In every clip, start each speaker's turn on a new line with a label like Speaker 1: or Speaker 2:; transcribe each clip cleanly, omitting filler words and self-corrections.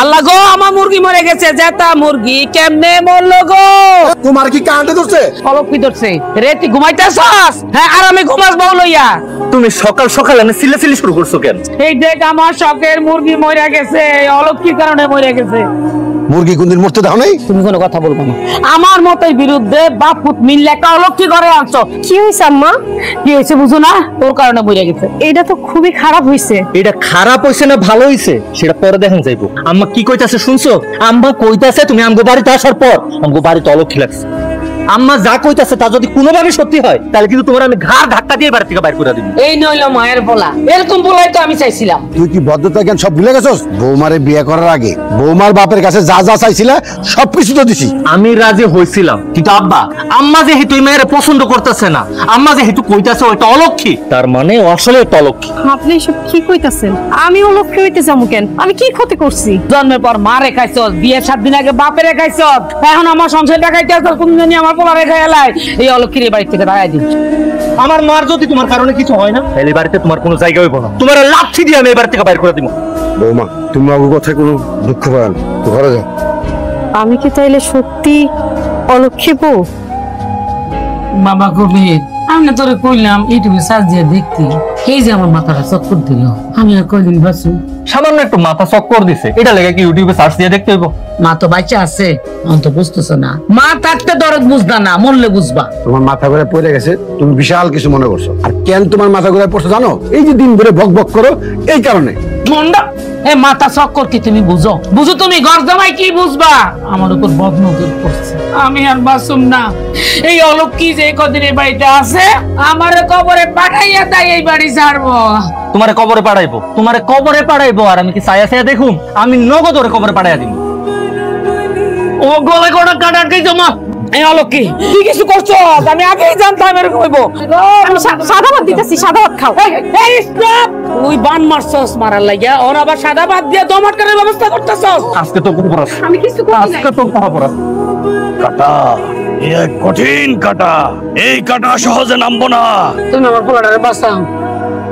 Speaker 1: আল্লাহ গো আমার মুরগি মরে গেছে জেতা মুরগি কেমনে মরলো গো
Speaker 2: তোমার কি কানতে ধরছে
Speaker 1: অলক্ষী ধরছে রে তুই ঘুমাইতেছস হ্যাঁ আর আমি ঘুমাস বউ লইয়া
Speaker 3: তুমি সকাল সকাল এনে সিলাসিলি শুরু করছো কেন
Speaker 1: এই দেখ আমার শখের মুরগি মরে গেছে অলক্ষীর কারণে মরে গেছে
Speaker 2: মুরগি কোনদিন মরতে দাও নাই
Speaker 1: তুমি কোনো কথা বলবো না আমার মতের বিরুদ্ধে বাপ পুত মিললে একটা অলক্ষী করে আনছো
Speaker 4: কি হইছে আম্মা
Speaker 1: কি হয়েছে বুঝো না তোর কারণে মরে গেছে
Speaker 4: এটা তো খুবই খারাপ হইছে
Speaker 3: এটা খারাপ হইছে না ভালো হইছে সেটা পরে দেখেন যাইবো আম্মা কি কইতাছে শুনছো আম্মা কইতাছে তুমি আমগো বাড়িতে আসার পর আমগো বাড়িতে অলক্ষী লাগছে আম্মা যা কইতাছে তা যদি কোনোভাবে সত্যি হয় তাহলে কিন্তু তোমার আমি ঘাড় ধাক্কা দিয়ে বাড়ি থেকে বাইর করে দিব
Speaker 1: এই নইলো মায়ের বলা এরকম বলাই তো আমি চাইছিলাম
Speaker 2: তুই কি ভদ্রতা জ্ঞান সব ভুলে গেছস বৌমারে বিয়ে করার আগে বৌমার বাপের কাছে যা যা চাইছিলা সবকিছু তো দিছি
Speaker 3: আমি রাজি হইছিলাম কিন্তু আব্বা আম্মা যেহেতু এই মেয়ের পছন্দ করতেছে না আম্মা যেহেতু কইতাছে ওটা অলক্ষী তার মানে আসলে এটা অলক্ষী
Speaker 4: আপনি এসব কি কইতাছেন আমি অলক্ষী হইতে যাবো কেন আমি কি ক্ষতি করছি
Speaker 1: জন্মের পর মা রেখাইছস বিয়ের 7 দিন আগে বাপে রেখাইছস এখন আমার সংসার দেখাইতেছস তুমি জানি আমার পোলা রেখাই এলাই এই অলক্ষীর বাড়ি থেকে দাঁড়াই দিন
Speaker 3: আমার মার যদি তোমার কারণে কিছু হয় না তাহলে বাড়িতে তোমার কোনো জায়গা হইব না তোমার লাঠি দিয়ে আমি এই বাড়ি থেকে বাইর করে দিব
Speaker 2: বৌমা তুমি আমার কথায় কোনো দুঃখ পাও না তো ঘরে যাও
Speaker 4: আমি কি তাইলে সত্যি অলক্ষী বউ
Speaker 1: বাবা কবির আমি তোরে কইলাম ইউটিউবে সার্চ দিয়ে দেখতি এই যে আমার মাথাটা চক্কর দিল আমি আর কইদিন বাসু
Speaker 3: সামান্য একটু মাথা চক্কর দিছে এটা লেগে কি ইউটিউবে সার্চ দিয়ে দেখতে হইব
Speaker 1: মা তো বাচ্চা আছে অন্ত বুঝতেছ না মা থাকতে দরদ বুঝদা না মরলে বুঝবা
Speaker 2: তোমার মাথা ঘুরে পড়ে গেছে তুমি বিশাল কিছু মনে করছো আর কেন তোমার মাথা ঘুরে পড়ছো জানো এই যে দিন ধরে বক বক করো এই কারণে
Speaker 1: মন্ডা এ মাথা চক্কর কি তুমি বুঝো বুঝো তুমি ঘর জামাই কি বুঝবা আমার উপর বদনজর করছে আমি আর বাসুম না এই অলক্ষী যে কদিন এই বাড়িতে আছে আমারে কবরে পাঠাইয়া তাই এই বাড়ি ছাড়বো
Speaker 3: তোমারে কবরে পাঠাইবো আর আমি কি ছায়া ছায়া দেখুম আমি নগদ ওরে কবরে পাঠাইয়া দিব
Speaker 1: ও গলে কোটা কাটা আটকাইছো মা এই অলক্ষী তুই কিছু করছো আমি আগেই জানতাম এরকম হইব
Speaker 4: আমি সাদা ভাত দিতেছি সাদা ভাত খাও
Speaker 1: এই স্টপ তুই বান মারছস মারার লাগিয়া ওর আবার সাদা ভাত দিয়ে দম আটকানোর ব্যবস্থা করতেছস
Speaker 3: আজকে তো পড়াস
Speaker 4: আমি কিছু করি নাই
Speaker 3: আজকে তো পড়াস
Speaker 5: কাটা এক কঠিন কাটা এই কাটা সহজে নামবো না
Speaker 1: তুমি আমার পোলাটারে বাঁচাও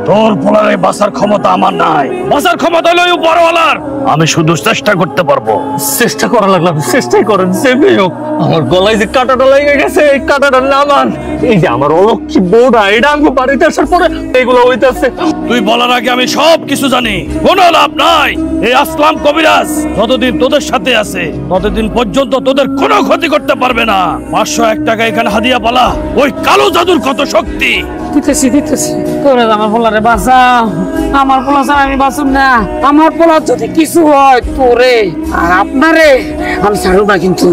Speaker 5: তোর পোলারে বাঁচার ক্ষমতা আমার নাই বাঁচার ক্ষমতা হলো উপরওয়ালার আমি শুধু চেষ্টা করতে পারবো
Speaker 3: চেষ্টা করা লাগলাম চেষ্টাই করেন সেভাবেই হোক আমার গলায় যে কাঁটাটা লেগে গেছে এই কাঁটাটা নামান এই যে আমার অলক্ষী বউটা এটা আমি বাড়িতে আসার পরে এগুলো হইতেছে
Speaker 5: তুই বলার আগে আমি সব কিছু জানি কোনো লাভ নাই এই আসলাম কবিরাজ যতদিন তোদের সাথে আছে ততদিন পর্যন্ত তোদের কোনো ক্ষতি করতে পারবে না 501 টাকা এখানে হাদিয়া পালা ওই কালো জাদুর কত শক্তি
Speaker 1: দিতেছি তোরে আমার পোলারে বাঁচাও আমার পোলা ছাড়া আমি বাঁচুম না আমার পোলা যদি কিছু হয় তোরে আর আপনারে আমি ছাড়ব না কিন্তু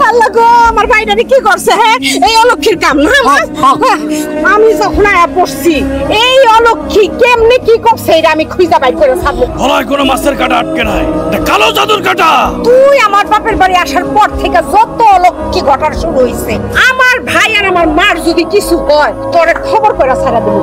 Speaker 4: আল্লাহ গো আমার ভাইটারে কি করছে হ্যাঁ এই অলক্ষীর কাম না আমি যখন আয়া পড়ছি এই অলক্ষী কেমনে কি করছে এটা আমি খুঁজে বাই করে ছাড়বো
Speaker 5: গলায় কোনো মাছের কাটা আটকে নাই এটা কালো জাদুর কাটা
Speaker 4: তুই আমার বাপের বাড়ি আসার পর থেকে যত অলক্ষী ঘটনা শুরু হইছে আমার ভাই আর আমার মার যদি কিছু হয় তোরে খবর করে ছাড়া দেবো